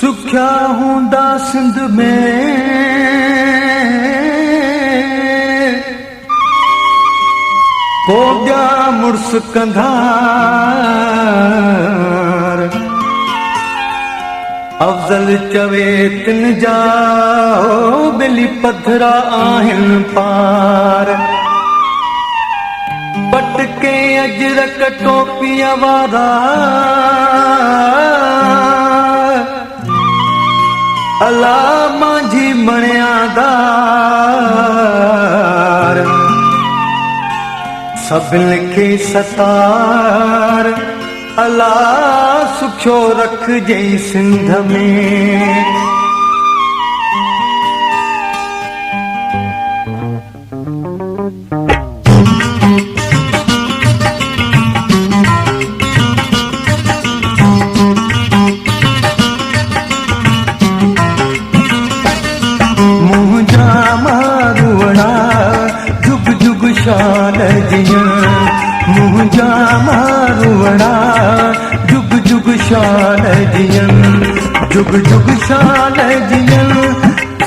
सुख्या हूंदा सिंध में को ॿिया मुड़स कंधार अफ़ज़ल चवे तिन जा ॿिली पथरा आहिनि पार पटके अजरक टोपीअ वारा अला मांझी मणियादार सभिनि खे सतार अला सुखियो रखजई सिंध में शान जिया मुंहिंजा मारुवड़ा जुग जुग शान जिया जुग जुग शान जिया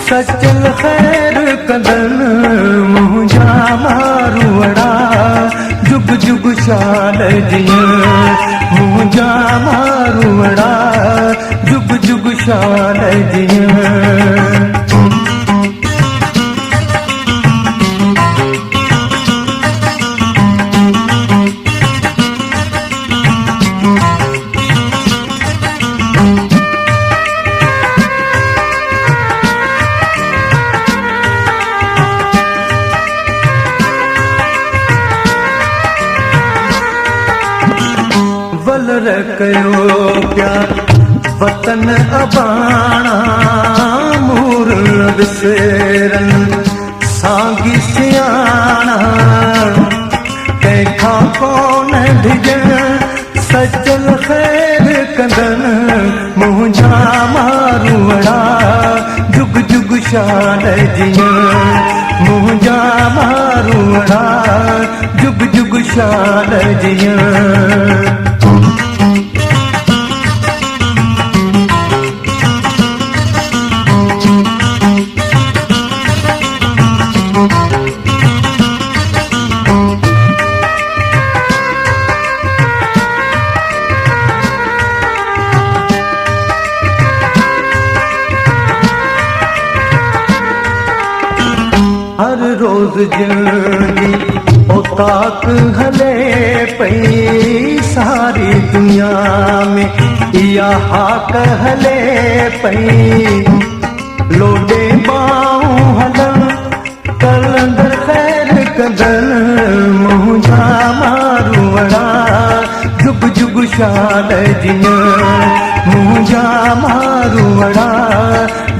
सचल खैर कदन मुंहिंजा मारुवड़ा जुग जुग शान जिया मुंहिंजा मारुवड़ा जुग जुग शान जिया वलर कयो प्यार वतन अबाणा मूर विसरन सांगी सियाणा तंहिंखां कोन ढिजण सचल खैर कंदन मुंहिंजा मारुवड़ा जुग जुग शान जिया मुंहिंजा मारुवड़ा जुग जुग शान जिया हर रोज जिंदगी औताक हले पई सारी दुनिया में इहा हाक हले पई लोडे बाऊं हलन कलंदर खैर कदन मुंहिंजा मारुवड़ा जुग जुग शान जिया मुंहिंजा मारुवड़ा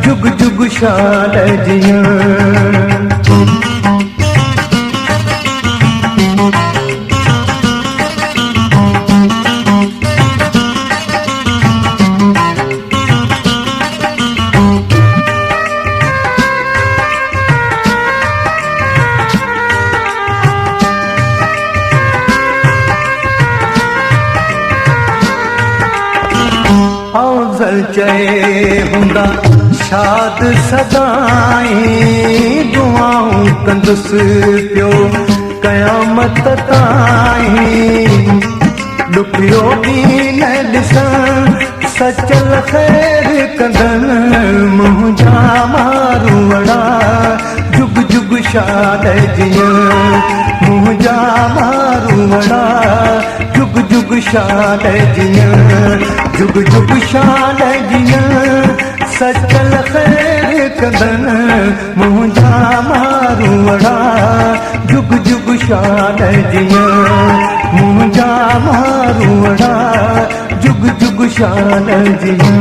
जुग जुग शान जिया अफ़ज़ल चए हूंदा शाद सदाईं दुआऊं कंदुसि पियो क़यामत ताईं ॾुखियो ॾींहुं न ॾिसण सचल खैर कंदन मुंहिंजा मारुवड़ा जुग जुग शान जिया मुंहिंजा मारुवड़ा जुग जुग शान जिया जुग जुग शान जिया सचल खैर कंदन मुंहिंजा मारुवड़ा जुग जुग शान जिया मुंहिंजा मारुवड़ा जुग जुग शान जिया